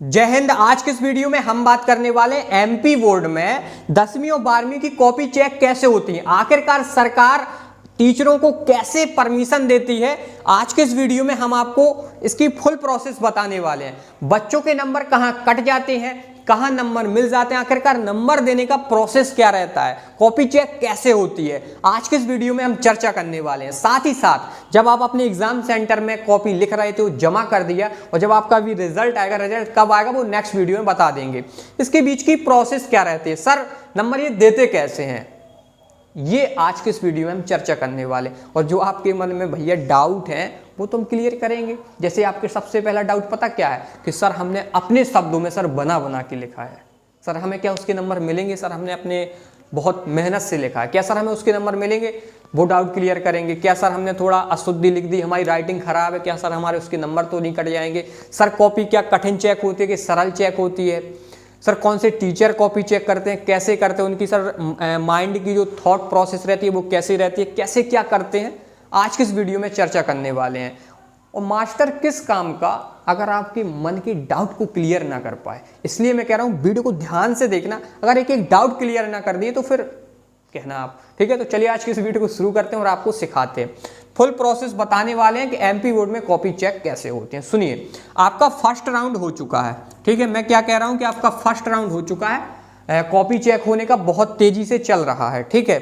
जय हिंद। आज के इस वीडियो में हम बात करने वाले एमपी बोर्ड में 10वीं और 12वीं की कॉपी चेक कैसे होती है, आखिरकार सरकार टीचरों को कैसे परमिशन देती है। आज के इस वीडियो में हम आपको इसकी फुल प्रोसेस बताने वाले हैं। बच्चों के नंबर कहां कट जाते हैं, कहां नंबर मिल जाते हैं, आखिरकार नंबर देने का प्रोसेस क्या रहता है, कॉपी चेक कैसे होती है, आज के इस वीडियो में हम चर्चा करने वाले हैं। साथ ही साथ जब आप अपने एग्जाम सेंटर में कॉपी लिख रहे थे वो जमा कर दिया, और जब आपका भी रिजल्ट आएगा, रिजल्ट कब आएगा वो नेक्स्ट वीडियो में बता देंगे। इसके बीच की प्रोसेस क्या रहती है, सर नंबर ये देते कैसे हैं, ये आज के इस वीडियो में हम चर्चा करने वाले। और जो आपके मन में भैया डाउट है वो तो हम क्लियर करेंगे। जैसे आपके सबसे पहला डाउट पता क्या है कि सर हमने अपने शब्दों में सर बना के लिखा है, सर हमें क्या उसके नंबर मिलेंगे, सर हमने अपने बहुत मेहनत से लिखा है, क्या सर हमें उसके नंबर मिलेंगे, वो डाउट क्लियर करेंगे। क्या सर हमने थोड़ा अशुद्धि लिख दी, हमारी राइटिंग खराब है, क्या सर हमारे उसके नंबर तो नहीं कट जाएंगे। सर कॉपी क्या कठिन चेक होती है कि सरल चेक होती है। सर कौन से टीचर कॉपी चेक करते हैं, कैसे करते हैं, उनकी सर माइंड की जो थॉट प्रोसेस रहती है वो कैसे रहती है, कैसे क्या करते हैं, आज के इस वीडियो में चर्चा करने वाले हैं। और मास्टर किस काम का अगर आपके मन के डाउट को क्लियर ना कर पाए, इसलिए मैं कह रहा हूँ वीडियो को ध्यान से देखना। अगर एक एक डाउट क्लियर ना कर दिए तो फिर कहना आप, ठीक है। तो चलिए आज की इस वीडियो को शुरू करते हैं और आपको सिखाते हैं, फुल प्रोसेस बताने वाले हैं कि एमपी बोर्ड में कॉपी चेक कैसे होते हैं। सुनिए, आपका फर्स्ट राउंड हो चुका है, ठीक है। मैं क्या कह रहा हूं कि आपका फर्स्ट राउंड हो चुका है, कॉपी चेक होने का बहुत तेजी से चल रहा है, ठीक है।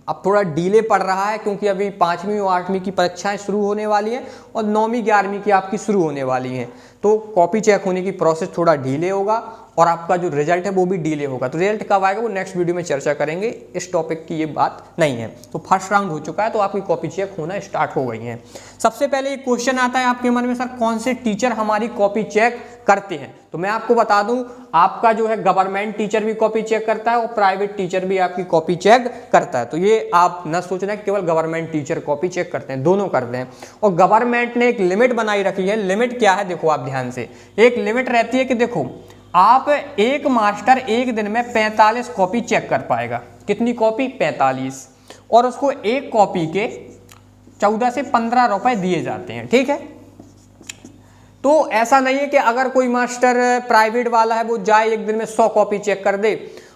अब थोड़ा डिले पड़ रहा है क्योंकि अभी 5वीं और 8वीं की परीक्षाएं शुरू होने वाली हैं और 9वीं 11वीं की आपकी शुरू होने वाली हैं, तो कॉपी चेक होने की प्रोसेस थोड़ा डिले होगा और आपका जो रिजल्ट है वो भी डिले होगा। तो रिजल्ट कब आएगा वो नेक्स्ट वीडियो में चर्चा करेंगे, इस टॉपिक की ये बात नहीं है। तो फर्स्ट राउंड हो चुका है, तो आपकी कॉपी चेक होना स्टार्ट हो गई है। सबसे पहले एक क्वेश्चन आता है आपके मन में, सर कौन से टीचर हमारी कॉपी चेक करते हैं। तो मैं आपको बता दूं, आपका जो है गवर्नमेंट टीचर भी कॉपी चेक करता है और प्राइवेट टीचर भी आपकी कॉपी चेक करता है। तो ये आप न सोचना कि केवल गवर्नमेंट टीचर कॉपी चेक करते हैं, दोनों करते हैं। और गवर्नमेंट ने एक लिमिट बनाई रखी है। लिमिट क्या है देखो आप ध्यान से, एक लिमिट रहती है कि देखो आप एक मास्टर एक दिन में 45 कॉपी चेक कर पाएगा। कितनी कॉपी? 45। और उसको एक कॉपी के 14 से 15 रुपए दिए जाते हैं, ठीक है। तो ऐसा नहीं है कि अगर कोई मास्टर प्राइवेट वाला है वो जाए एक दिन में 100 कॉपी चेक कर दे,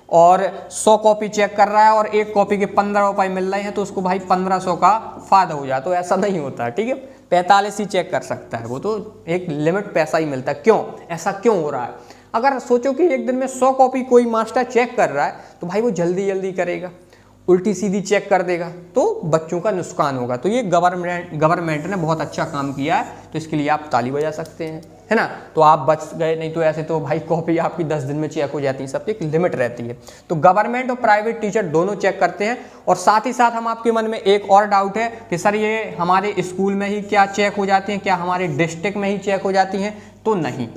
और 100 कॉपी चेक कर रहा है और एक कॉपी के 15 रुपए मिल रहे हैं तो उसको भाई 1500 का फायदा हो जाए, तो ऐसा नहीं होता है, ठीक है। 45 ही चेक कर सकता है वो, तो एक लिमिट पैसा ही मिलता है। क्यों ऐसा क्यों हो रहा है? अगर सोचो कि एक दिन में 100 कॉपी कोई मास्टर चेक कर रहा है तो भाई वो जल्दी जल्दी करेगा, उल्टी सीधी चेक कर देगा, तो बच्चों का नुकसान होगा। तो ये गवर्नमेंट ने बहुत अच्छा काम किया है, तो इसके लिए आप ताली बजा सकते हैं, है ना। तो आप बच गए, नहीं तो ऐसे तो भाई कॉपी आपकी 10 दिन में चेक हो जाती है, सब एक लिमिट रहती है। तो गवर्नमेंट और प्राइवेट टीचर दोनों चेक करते हैं। और साथ ही साथ हम आपके मन में एक और डाउट है कि सर ये हमारे स्कूल में ही क्या चेक हो जाती हैं, क्या हमारे डिस्ट्रिक्ट में ही चेक हो जाती हैं? तो नहीं,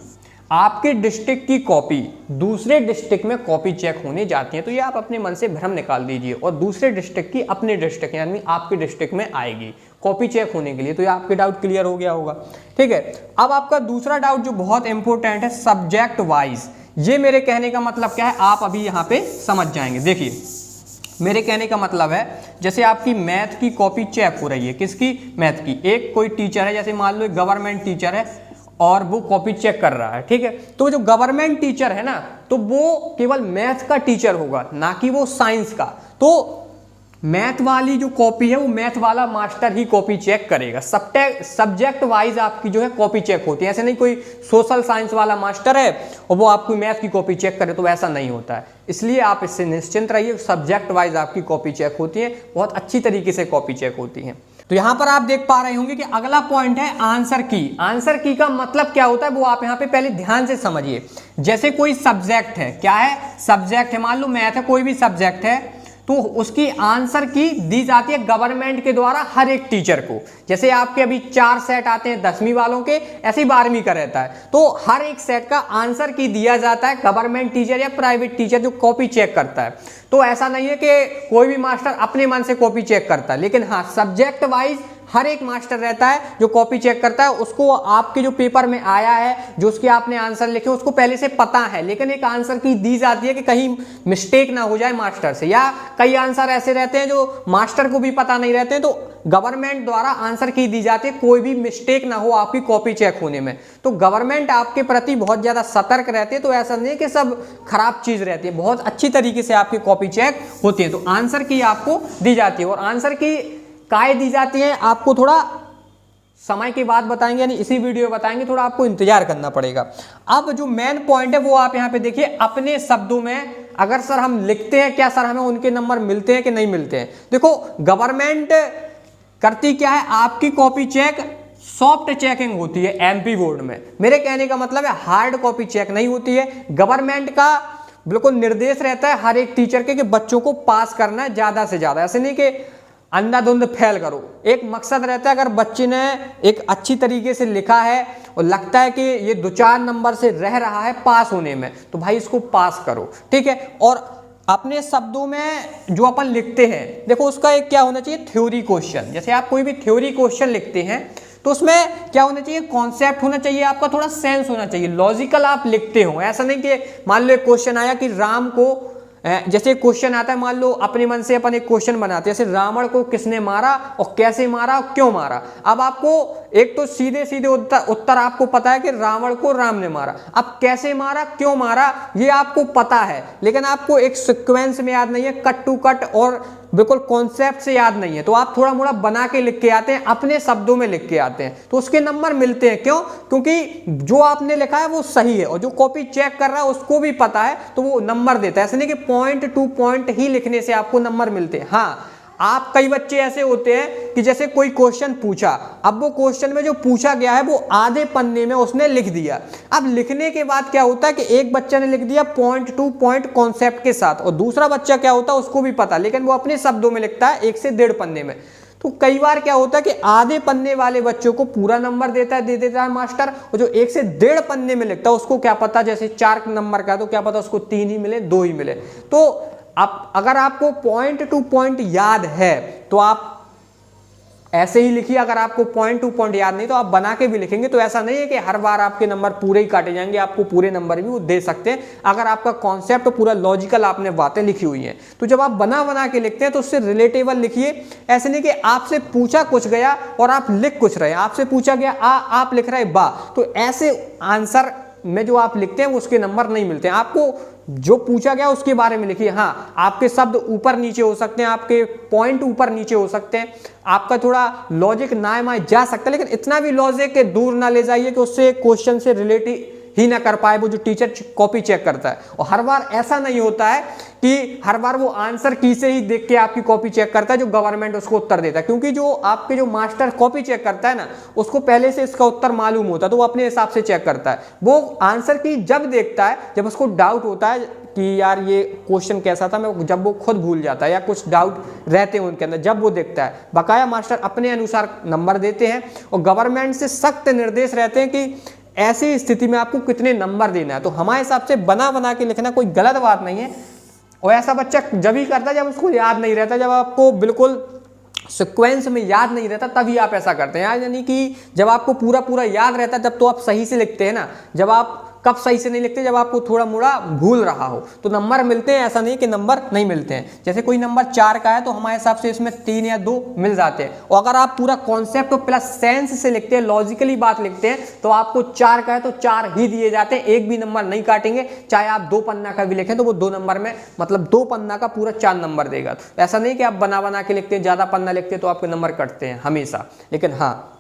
आपके डिस्ट्रिक्ट की कॉपी दूसरे डिस्ट्रिक्ट में कॉपी चेक होने जाती है। तो ये आप अपने मन से भ्रम निकाल दीजिए, और दूसरे डिस्ट्रिक्ट की अपने डिस्ट्रिक्ट यानी आपके डिस्ट्रिक्ट में आएगी कॉपी चेक होने के लिए। तो ये आपके डाउट क्लियर हो गया होगा, ठीक है। अब आपका दूसरा डाउट जो बहुत इंपॉर्टेंट है, सब्जेक्ट वाइज। ये मेरे कहने का मतलब क्या है, आप अभी यहाँ पे समझ जाएंगे। देखिए मेरे कहने का मतलब है, जैसे आपकी मैथ की कॉपी चेक हो रही है, किसकी? मैथ की। एक कोई टीचर है, जैसे मान लो गवर्नमेंट टीचर है और वो कॉपी चेक कर रहा है, ठीक है। तो जो गवर्नमेंट टीचर है ना, तो वो केवल मैथ का टीचर होगा, ना कि वो साइंस का। तो मैथ वाली जो कॉपी है वो मैथ वाला मास्टर ही कॉपी चेक करेगा। सब्जेक्ट वाइज आपकी जो है कॉपी चेक होती है। ऐसे नहीं कोई सोशल साइंस वाला मास्टर है और वो आपकी मैथ की कॉपी चेक करे, तो ऐसा नहीं होता है। इसलिए आप इससे निश्चिंत रहिए, सब्जेक्ट वाइज आपकी कॉपी चेक होती है, बहुत अच्छी तरीके से कॉपी चेक होती है। तो यहां पर आप देख पा रहे होंगे कि अगला पॉइंट है आंसर की। आंसर की का मतलब क्या होता है वो आप यहां पे पहले ध्यान से समझिए। जैसे कोई सब्जेक्ट है, क्या है? सब्जेक्ट है, मान लो मैथ है, कोई भी सब्जेक्ट है, तो उसकी आंसर की दी जाती है गवर्नमेंट के द्वारा हर एक टीचर को। जैसे आपके अभी 4 सेट आते हैं 10वीं वालों के, ऐसे ही 12वीं का रहता है। तो हर एक सेट का आंसर की दिया जाता है गवर्नमेंट टीचर या प्राइवेट टीचर जो कॉपी चेक करता है। तो ऐसा नहीं है कि कोई भी मास्टर अपने मन से कॉपी चेक करता है, लेकिन हाँ सब्जेक्ट वाइज हर एक मास्टर रहता है जो कॉपी चेक करता है, उसको आपके जो पेपर में आया है, जो उसके आपने आंसर लिखे उसको पहले से पता है, लेकिन एक आंसर की दी जाती है कि कहीं मिस्टेक ना हो जाए मास्टर से, या कई आंसर ऐसे रहते हैं जो मास्टर को भी पता नहीं रहते हैं, तो गवर्नमेंट द्वारा आंसर की दी जाती है कोई भी मिस्टेक ना हो आपकी कॉपी चेक होने में। तो गवर्नमेंट आपके प्रति बहुत ज्यादा सतर्क रहती है, तो ऐसा नहीं कि सब खराब चीज रहती है, बहुत अच्छी तरीके से आपकी कॉपी चेक होती है। तो आंसर की आपको दी जाती है, और आंसर की काय दी जाती है आपको थोड़ा समय की बात बताएंगे, यानी इसी वीडियो में बताएंगे, थोड़ा आपको इंतजार करना पड़ेगा। अब जो मेन पॉइंट है वो आप यहाँ पे देखिए, अपने शब्दों में अगर सर हम लिखते हैं, क्या सर हमें उनके नंबर मिलते हैं कि नहीं मिलते हैं। देखो गवर्नमेंट करती क्या है, आपकी कॉपी चेक सॉफ्ट चेकिंग होती है एमपी बोर्ड में। मेरे कहने का मतलब है हार्ड कॉपी चेक नहीं होती है। गवर्नमेंट का बिल्कुल निर्देश रहता है हर एक टीचर के कि बच्चों को पास करना है ज्यादा से ज्यादा, ऐसे नहीं कि अंधाधुंध फेल करो। एक मकसद रहता है, अगर बच्चे ने एक अच्छी तरीके से लिखा है और लगता है कि ये 2-4 नंबर से रह रहा है पास होने में, तो भाई इसको पास करो, ठीक है। और अपने शब्दों में जो अपन लिखते हैं, देखो उसका एक क्या होना चाहिए, थ्योरी क्वेश्चन। जैसे आप कोई भी थ्योरी क्वेश्चन लिखते हैं तो उसमें क्या होना चाहिए, कॉन्सेप्ट होना चाहिए, आपका थोड़ा सेंस होना चाहिए, लॉजिकल आप लिखते हो। ऐसा नहीं कि मान लो एक क्वेश्चन आया कि राम को, जैसे क्वेश्चन आता है, मान लो अपने मन से अपन एक क्वेश्चन बनाते हैं, जैसे रावण को किसने मारा और कैसे मारा और क्यों मारा। अब आपको एक तो सीधे सीधे उत्तर आपको पता है कि रावण को राम ने मारा, अब कैसे मारा क्यों मारा ये आपको पता है, लेकिन आपको एक सीक्वेंस में याद नहीं है, कट टू कट और बिल्कुल कॉन्सेप्ट से याद नहीं है, तो आप थोड़ा मोड़ा बना के लिख के आते हैं, अपने शब्दों में लिख के आते हैं, तो उसके नंबर मिलते हैं। क्यों? क्योंकि जो आपने लिखा है वो सही है, और जो कॉपी चेक कर रहा है उसको भी पता है, तो वो नंबर देता है। ऐसे नहीं कि पॉइंट टू पॉइंट ही लिखने से आपको नंबर मिलते हैं। हाँ, आप कई बच्चे ऐसे होते हैं कि जैसे कोई क्वेश्चन पूछा, अब वो क्वेश्चन में जो पूछा गया है वो आधे पन्ने में उसने लिख दिया। अब लिखने के बाद क्या होता है कि एक बच्चा ने लिख दिया पॉइंट टू पॉइंट कॉन्सेप्ट के साथ, और दूसरा बच्चा क्या होता है उसको भी पता, लेकिन वो अपने शब्दों में लिखता है 1 से 1.5 पन्ने में। तो कई बार क्या होता है कि आधे पन्ने वाले बच्चों को पूरा नंबर दे देता है मास्टर, और जो 1 से 1.5 पन्ने में लिखता है उसको क्या पता, जैसे 4 नंबर का तो क्या पता उसको 3 ही मिले, 2 ही मिले। तो आप अगर आपको पॉइंट टू पॉइंट याद है तो आप ऐसे ही लिखिए, अगर आपको पॉइंट टू पॉइंट याद नहीं तो आप बना के भी लिखेंगे, तो ऐसा नहीं है कि हर बार आपके नंबर पूरे ही काटे जाएंगे, आपको पूरे नंबर भी वो दे सकते हैं अगर आपका कॉन्सेप्ट पूरा लॉजिकल आपने बातें लिखी हुई हैं। तो जब आप बना के लिखते हैं तो उससे रिलेटेबल लिखिए, ऐसे नहीं कि आपसे पूछा कुछ गया और आप लिख कुछ रहे, आपसे पूछा गया आप लिख रहे बा, तो ऐसे आंसर में जो आप लिखते हैं उसके नंबर नहीं मिलते हैं। आपको जो पूछा गया उसके बारे में लिखिए। हाँ, आपके शब्द ऊपर नीचे हो सकते हैं, आपके पॉइंट ऊपर नीचे हो सकते हैं, आपका थोड़ा लॉजिक ना जा सकता है, लेकिन इतना भी लॉजिक के दूर ना ले जाइए कि उससे क्वेश्चन से रिलेटेड ही ना कर पाए वो जो टीचर कॉपी चेक करता है। और हर बार ऐसा नहीं होता है कि हर बार वो आंसर की से ही देख के आपकी कॉपी चेक करता है जो गवर्नमेंट उसको उत्तर देता है, क्योंकि जो आपके जो मास्टर कॉपी चेक करता है ना, उसको पहले से इसका उत्तर मालूम होता है, तो वो अपने हिसाब से चेक करता है। वो आंसर की जब देखता है जब उसको डाउट होता है कि यार ये क्वेश्चन कैसा था, मैं जब वो खुद भूल जाता है या कुछ डाउट रहते हैं उनके अंदर, जब वो देखता है, बकाया मास्टर अपने अनुसार नंबर देते हैं। और गवर्नमेंट से सख्त निर्देश रहते हैं कि ऐसी स्थिति में आपको कितने नंबर देना है। तो हमारे हिसाब से बना के लिखना कोई गलत बात नहीं है, और ऐसा बच्चा जब ही करता है जब उसको याद नहीं रहता, जब आपको बिल्कुल सीक्वेंस में याद नहीं रहता तभी आप ऐसा करते हैं। यानी कि जब आपको पूरा याद रहता है तब तो आप सही से लिखते हैं ना, जब आप कब सही से नहीं लिखते, जब आपको थोड़ा मोड़ा भूल रहा हो तो नंबर मिलते हैं, ऐसा नहीं कि नंबर नहीं मिलते हैं। जैसे कोई नंबर 4 का है तो हमारे हिसाब से इसमें 3 या 2 मिल जाते हैं, और अगर आप पूरा कॉन्सेप्ट प्लस सेंस से लिखते हैं, लॉजिकली बात लिखते हैं, तो आपको 4 का है तो 4 ही दिए जाते हैं, एक भी नंबर नहीं काटेंगे। चाहे आप 2 पन्ना का भी लिखें तो वो 2 नंबर में, मतलब 2 पन्ना का पूरा 4 नंबर देगा। तो ऐसा नहीं कि आप बना के लिखते हैं, ज्यादा पन्ना लिखते हैं तो आपके नंबर कटते हैं हमेशा, लेकिन हाँ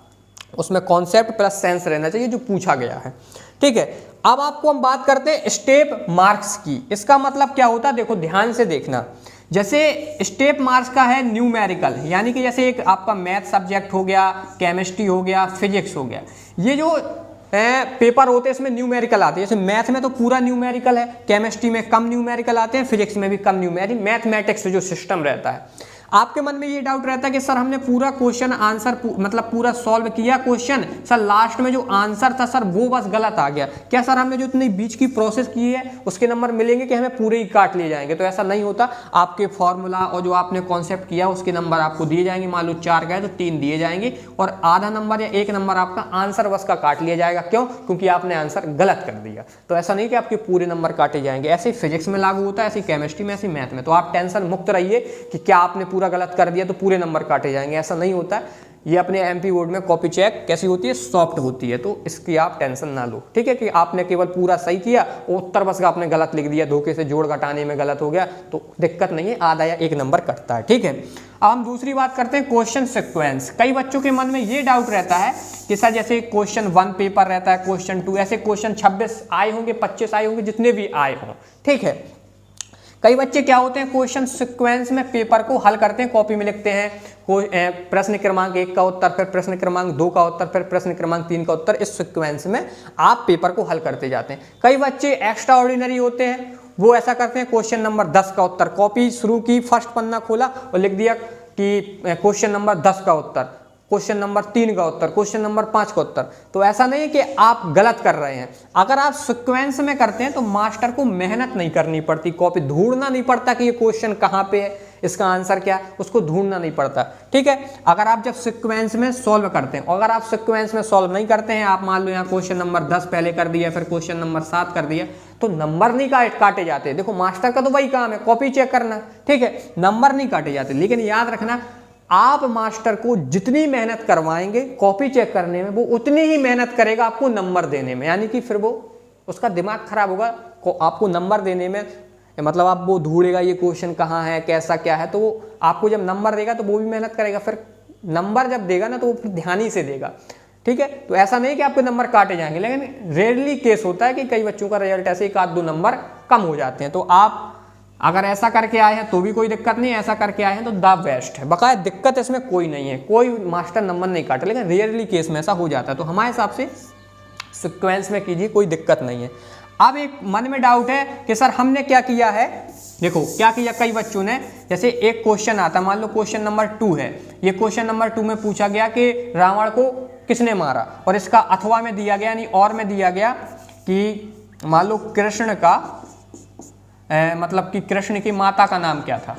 उसमें कॉन्सेप्ट प्लस सेंस रहना चाहिए जो पूछा गया है, ठीक है। अब आपको हम बात करते हैं स्टेप मार्क्स की। इसका मतलब क्या होता है, देखो ध्यान से देखना। जैसे स्टेप मार्क्स का है न्यूमेरिकल, यानी कि जैसे एक आपका मैथ सब्जेक्ट हो गया, केमिस्ट्री हो गया, फिजिक्स हो गया, ये जो पेपर होते हैं इसमें न्यूमेरिकल आते हैं। जैसे मैथ में तो पूरा न्यूमेरिकल है, केमिस्ट्री में कम न्यूमेरिकल आते हैं, फिजिक्स में भी कम न्यूमेरिकल, मैथमेटिक्स जो सिस्टम रहता है। आपके मन में ये डाउट रहता है कि सर हमने पूरा क्वेश्चन आंसर मतलब पूरा सॉल्व किया क्वेश्चन, सर लास्ट में जो आंसर था सर वो बस गलत आ गया, क्या सर हमने जो इतनी बीच की प्रोसेस की है उसके नंबर मिलेंगे कि हमें पूरे ही काट लिए जाएंगे? तो ऐसा नहीं होता। आपके फॉर्मूला और जो आपने कॉन्सेप्ट किया उसके नंबर आपको दिए जाएंगे। मान लो 4 का है तो 3 दिए जाएंगे और आधा नंबर या 1 नंबर आपका आंसर बस का काट लिया जाएगा। क्यों? क्योंकि आपने आंसर गलत कर दिया। तो ऐसा नहीं कि आपके पूरे नंबर काटे जाएंगे। ऐसे फिजिक्स में लागू होता है, ऐसे केमिस्ट्री में, ऐसे मैथ में। तो आप टेंशन मुक्त रहिए कि क्या आपने पूरा गलत कर दिया तो पूरे नंबर काटे जाएंगे, ऐसा नहीं होता। ये अपने एमपी बोर्ड में कॉपी चेक कैसी होती है? सॉफ्ट होती है। तो इसकी आप टेंशन ना लो, ठीक है, कि आपने केवल पूरा सही किया और उत्तर बस का आपने गलत लिख दिया, धोखे से जोड़ घटाने में गलत हो गया तो दिक्कत नहीं है, आधा या 1 नंबर कटता है, ठीक है। अब हम दूसरी बात करते हैं क्वेश्चन सीक्वेंस। कई बच्चों के मन में ये डाउट रहता है कि सर जैसे क्वेश्चन 1 पेपर रहता है, क्वेश्चन 2, ऐसे क्वेश्चन 26 आए होंगे, 25 आए होंगे, जितने भी आए हों, ठीक है। कई बच्चे क्या होते हैं क्वेश्चन सीक्वेंस में पेपर को हल करते हैं, कॉपी में लिखते हैं प्रश्न क्रमांक 1 का उत्तर, फिर प्रश्न क्रमांक 2 का उत्तर, फिर प्रश्न क्रमांक 3 का उत्तर। इस सीक्वेंस में आप पेपर को हल करते जाते हैं। कई बच्चे एक्स्ट्रा ऑर्डिनरी होते हैं, वो ऐसा करते हैं क्वेश्चन नंबर 10 का उत्तर, कॉपी शुरू की, फर्स्ट पन्ना खोला और लिख दिया कि क्वेश्चन नंबर 10 का उत्तर, क्वेश्चन नंबर 3 का उत्तर, क्वेश्चन नंबर 5 का उत्तर। तो ऐसा नहीं है कि आप गलत कर रहे हैं। अगर आप सीक्वेंस में करते हैं तो मास्टर को मेहनत नहीं करनी पड़ती, कॉपी ढूंढना नहीं पड़ता कि ये क्वेश्चन कहाँ पे है, इसका आंसर क्या है, उसको ढूंढना नहीं पड़ता, ठीक है। अगर आप जब सीक्वेंस में सॉल्व करते हैं, अगर आप सीक्वेंस में सॉल्व नहीं करते हैं, आप मान लो यहाँ क्वेश्चन नंबर 10 पहले कर दिया, फिर क्वेश्चन नंबर 7 कर दिया, तो नंबर नहीं काटे जाते। देखो मास्टर का तो वही काम है, कॉपी चेक करना, ठीक है, नंबर नहीं काटे जाते। लेकिन याद रखना, आप मास्टर को जितनी मेहनत करवाएंगे कॉपी चेक करने में, वो उतनी ही मेहनत करेगा आपको नंबर देने में। यानी कि फिर वो उसका दिमाग खराब होगा आपको नंबर देने में, मतलब आप वो ढूंढेगा ये क्वेश्चन कहाँ है, कैसा क्या है, तो वो आपको जब नंबर देगा तो वो भी मेहनत करेगा। फिर नंबर जब देगा ना तो वो फिर ध्यान ही से देगा, ठीक है। तो ऐसा नहीं कि आपके नंबर काटे जाएंगे, लेकिन रेयरली केस होता है कि कई बच्चों का रिजल्ट ऐसे 1-2 नंबर कम हो जाते हैं। तो आप अगर ऐसा करके आए हैं तो भी कोई दिक्कत नहीं है, ऐसा करके आए हैं तो द बेस्ट है, बकाया दिक्कत इसमें कोई नहीं है, कोई मास्टर नंबर नहीं काटे। लेकिन रियरली केस में ऐसा हो जाता है, तो हमारे हिसाब से सीक्वेंस में कीजिए, कोई दिक्कत नहीं है। अब एक मन में डाउट है कि सर हमने क्या किया है, देखो क्या किया कई बच्चों ने, जैसे एक क्वेश्चन आता, मान लो क्वेश्चन नंबर 2 है, ये क्वेश्चन नंबर 2 में पूछा गया कि रावण को किसने मारा, और इसका अथवा में दिया गया, यानी और में दिया गया कि मान लो कृष्ण का मतलब कि कृष्ण की माता का नाम क्या था,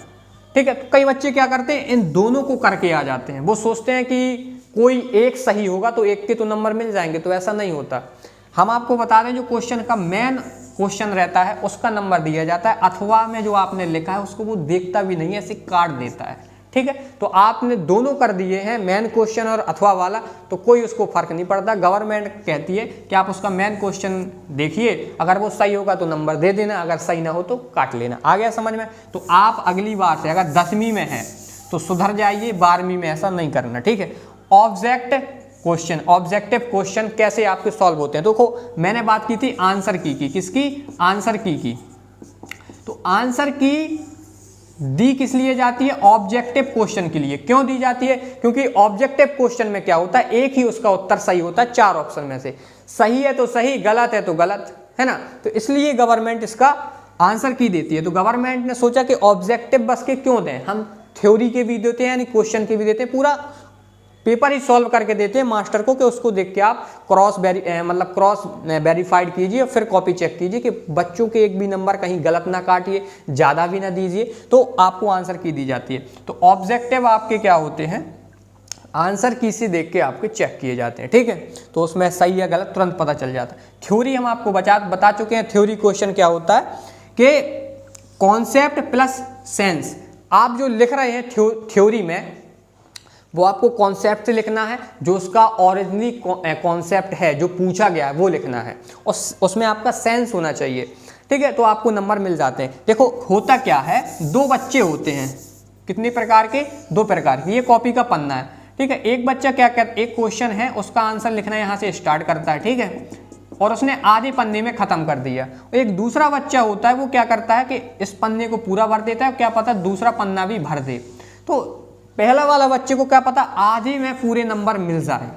ठीक है। तो कई बच्चे क्या करते हैं, इन दोनों को करके आ जाते हैं, वो सोचते हैं कि कोई एक सही होगा तो एक के तो नंबर मिल जाएंगे, तो ऐसा नहीं होता। हम आपको बता दें जो क्वेश्चन का मेन क्वेश्चन रहता है उसका नंबर दिया जाता है, अथवा में जो आपने लिखा है उसको वो देखता भी नहीं है, ऐसे काट देता है, ठीक है। तो आपने दोनों कर दिए हैं, मेन क्वेश्चन और अथवा वाला, तो कोई उसको फर्क नहीं पड़ता। गवर्नमेंट कहती है कि आप उसका मेन क्वेश्चन देखिए, अगर वो सही होगा तो नंबर दे देना, अगर सही ना हो तो काट लेना। आ गया समझ में? तो आप अगली बार से अगर 10वीं में है तो सुधर जाइए, 12वीं में ऐसा नहीं करना, ठीक है। ऑब्जेक्टिव क्वेश्चन कैसे आपके सॉल्व होते हैं, देखो मैंने बात की थी आंसर की, किसकी? आंसर की। तो आंसर की दी किस लिए जाती है? ऑब्जेक्टिव क्वेश्चन के लिए। क्यों दी जाती है? क्योंकि ऑब्जेक्टिव क्वेश्चन में क्या होता है, एक ही उसका उत्तर सही होता है 4 ऑप्शन में से, सही है तो सही, गलत है तो गलत, है ना। तो इसलिए गवर्नमेंट इसका आंसर की देती है। तो गवर्नमेंट ने सोचा कि ऑब्जेक्टिव बस के क्यों दें, हम थ्योरी के भी देते हैं, यानी क्वेश्चन के भी देते हैं, पूरा पेपर ही सॉल्व करके देते हैं मास्टर को कि उसको देख के आप क्रॉस वेरीफाइड कीजिए और फिर कॉपी चेक कीजिए कि बच्चों के एक भी नंबर कहीं गलत ना काटिए, ज़्यादा भी ना दीजिए, तो आपको आंसर की दी जाती है। तो ऑब्जेक्टिव आपके क्या होते हैं, आंसर की से देख के आपके चेक किए जाते हैं, ठीक है। तो उसमें सही या गलत तुरंत पता चल जाता है। थ्योरी हम आपको बता चुके हैं, थ्योरी क्वेश्चन क्या होता है कि कॉन्सेप्ट प्लस सेंस। आप जो लिख रहे हैं थ्योरी में वो आपको कॉन्सेप्ट से लिखना है, जो उसका ओरिजिनली कॉन्सेप्ट है जो पूछा गया है वो लिखना है, उसमें आपका सेंस होना चाहिए, ठीक है। तो आपको नंबर मिल जाते हैं। देखो होता क्या है, 2 बच्चे होते हैं, कितने प्रकार के? 2 प्रकार के। ये कॉपी का पन्ना है, ठीक है। एक बच्चा क्या करता, एक क्वेश्चन है उसका आंसर लिखना यहाँ से स्टार्ट करता है, ठीक है, और उसने आधे पन्ने में खत्म कर दिया। एक दूसरा बच्चा होता है वो क्या करता है कि इस पन्ने को पूरा भर देता है, क्या पता दूसरा पन्ना भी भर दे। तो पहला वाला बच्चे को क्या पता आधे में पूरे नंबर मिल जाए,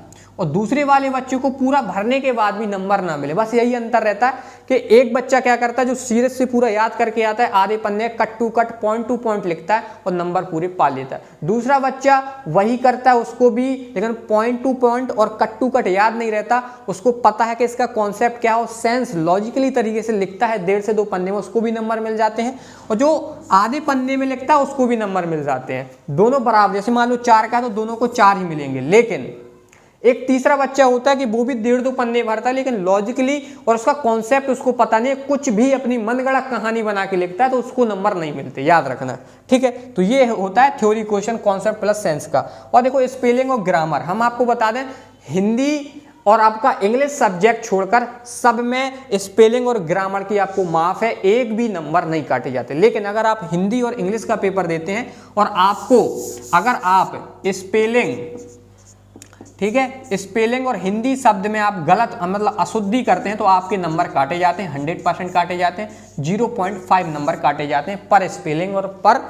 और दूसरे वाले बच्चे को पूरा भरने के बाद भी नंबर ना मिले। बस यही अंतर रहता है कि एक बच्चा क्या करता है, जो सीरियस से पूरा याद करके आता है, आधे पन्ने cut to cut point to point लिखता है और नंबर पूरे पा लेता है। दूसरा बच्चा वही करता है, उसको भी लेकिन पॉइंट टू पॉइंट और कट टू कट याद नहीं रहता, उसको पता है कि इसका कॉन्सेप्ट क्या हो, सेंस लॉजिकली तरीके से लिखता है 1.5 से 2 पन्ने में, उसको भी नंबर मिल जाते हैं। और जो आधे पन्ने में लिखता है उसको भी नंबर मिल जाते हैं। दोनों बराबर, जैसे मान लो 4 का है तो दोनों को 4 ही मिलेंगे। लेकिन एक तीसरा बच्चा होता है कि वो भी 1.5-2 पन्ने भरता है, लेकिन लॉजिकली और उसका कॉन्सेप्ट उसको पता नहीं है, कुछ भी अपनी मनगढ़ंत कहानी बना के लिखता है, तो उसको नंबर नहीं मिलते, याद रखना। ठीक है, तो ये होता है theory question, concept plus sense का। और देखो स्पेलिंग और ग्रामर, हम आपको बता दें हिंदी और आपका इंग्लिश सब्जेक्ट छोड़कर सब में स्पेलिंग और ग्रामर की आपको माफ है, एक भी नंबर नहीं काटे जाते। लेकिन अगर आप हिंदी और इंग्लिश का पेपर देते हैं और आपको अगर आप स्पेलिंग, ठीक है, स्पेलिंग और हिंदी शब्द में आप गलत मतलब अशुद्धि करते हैं तो आपके नंबर काटे जाते हैं, 100% काटे जाते हैं, 0.5 नंबर काटे जाते हैं पर स्पेलिंग और पर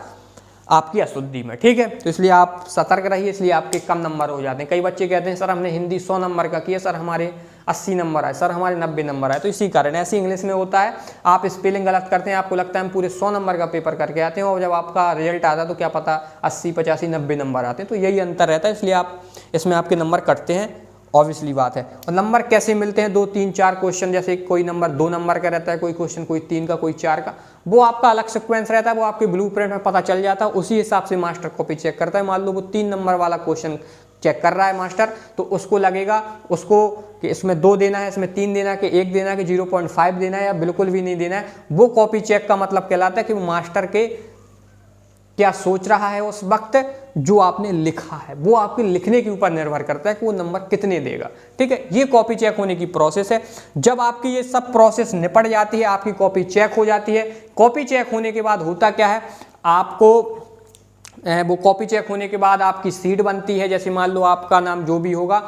आपकी अशुद्धि में। ठीक है, तो इसलिए आप सतर्क रहिए, इसलिए आपके कम नंबर हो जाते हैं। कई बच्चे कहते हैं सर हमने हिंदी 100 नंबर का किया, सर हमारे 80 नंबर आए, सर हमारे 90 नंबर आए। तो इसी कारण ऐसे इंग्लिश में होता है, आप स्पेलिंग गलत करते हैं, आपको लगता है हम पूरे 100 नंबर का पेपर करके आते हैं और जब आपका रिजल्ट आता है तो क्या पता 80, 85, 90 नंबर आते हैं। तो यही अंतर रहता है, इसलिए आप इसमें आपके नंबर कटते हैं, ऑब्वियसली बात है। और नंबर कैसे मिलते हैं, 2, 3, 4 क्वेश्चन, जैसे कोई नंबर 2 नंबर का रहता है, कोई क्वेश्चन कोई 3 का, कोई 4 का, वो आपका अलग सीक्वेंस रहता है, वो आपके ब्लूप्रिंट में पता चल जाता है। उसी हिसाब से मास्टर कॉपी चेक करता है। मान लो वो 3 नंबर वाला क्वेश्चन चेक कर रहा है मास्टर, तो उसको लगेगा उसको कि इसमें 2 देना है, इसमें 3 देना है, कि 1 देना है, कि 0.5 देना है या बिल्कुल भी नहीं देना है। वो कॉपी चेक का मतलब कहलाता है कि वो मास्टर के क्या सोच रहा है उस वक्त, जो आपने लिखा है वो आपके लिखने के ऊपर निर्भर करता है कि वो नंबर कितने देगा। ठीक है, ये कॉपी चेक होने की प्रोसेस है। जब आपकी ये सब प्रोसेस निपट जाती है, आपकी कॉपी चेक हो जाती है। कॉपी चेक होने के बाद होता क्या है, आपको वो कॉपी चेक होने के बाद आपकी सीट बनती है। जैसे मान लो आपका नाम जो भी होगा,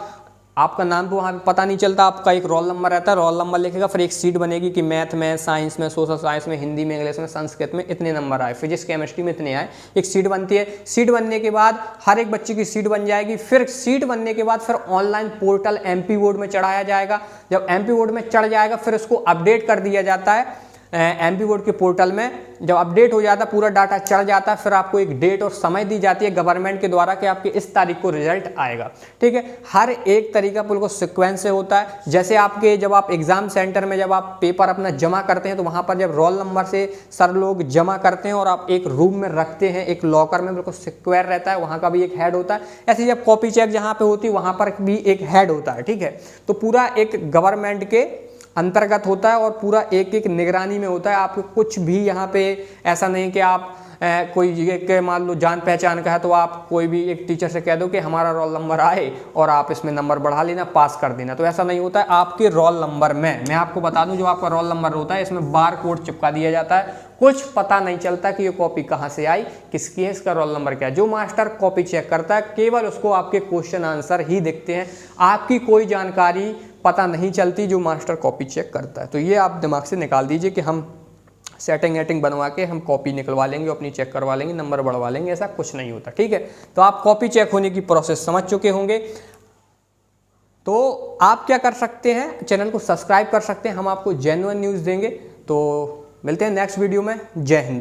आपका नाम तो वहाँ पता नहीं चलता, आपका एक रोल नंबर रहता है, रोल नंबर लिखेगा, फिर एक सीट बनेगी कि मैथ में, साइंस में, सोशल साइंस में, हिंदी में, इंग्लिश में, संस्कृत में इतने नंबर आए, फिजिक्स केमिस्ट्री में इतने आए, एक सीट बनती है। सीट बनने के बाद हर एक बच्चे की सीट बन जाएगी। फिर सीट बनने के बाद फिर ऑनलाइन पोर्टल MP बोर्ड में चढ़ाया जाएगा। जब MP बोर्ड में चढ़ जाएगा फिर उसको अपडेट कर दिया जाता है MP बोर्ड के पोर्टल में। जब अपडेट हो जाता है, पूरा डाटा चढ़ जाता है, फिर आपको एक डेट और समय दी जाती है गवर्नमेंट के द्वारा कि आपके इस तारीख को रिजल्ट आएगा। ठीक है, हर एक तरीका बिल्कुल सिक्वेंस से होता है। जैसे आपके जब आप एग्जाम सेंटर में जब आप पेपर अपना जमा करते हैं तो वहाँ पर जब रोल नंबर से सर लोग जमा करते हैं और आप एक रूम में रखते हैं, एक लॉकर में, बिल्कुल सिक्वेयर रहता है, वहाँ का भी एक हेड होता है। ऐसे जब कॉपी चेक जहाँ पे होती है वहाँ पर भी एक हेड होता है। ठीक है, तो पूरा एक गवर्नमेंट के अंतर्गत होता है और पूरा एक एक निगरानी में होता है। आपको कुछ भी यहाँ पे ऐसा नहीं कि आप कोई ये मान लो जान पहचान का है तो आप कोई भी एक टीचर से कह दो कि हमारा रोल नंबर आए और आप इसमें नंबर बढ़ा लेना, पास कर देना, तो ऐसा नहीं होता है। आपके रोल नंबर में मैं आपको बता दूं, जो आपका रोल नंबर होता है इसमें बार कोड चिपका दिया जाता है। कुछ पता नहीं चलता कि ये कॉपी कहाँ से आई, किसकी है, इसका रोल नंबर क्या है। जो मास्टर कॉपी चेक करता है केवल उसको आपके क्वेश्चन आंसर ही दिखते हैं, आपकी कोई जानकारी पता नहीं चलती जो मास्टर कॉपी चेक करता है। तो ये आप दिमाग से निकाल दीजिए कि हम सेटिंग वेटिंग बनवा के हम कॉपी निकलवा लेंगे, अपनी चेक करवा लेंगे, नंबर बढ़वा लेंगे, ऐसा कुछ नहीं होता। ठीक है, तो आप कॉपी चेक होने की प्रोसेस समझ चुके होंगे। तो आप क्या कर सकते हैं, चैनल को सब्सक्राइब कर सकते हैं, हम आपको जेन्युइन न्यूज़ देंगे। तो मिलते हैं नेक्स्ट वीडियो में। जय हिंद।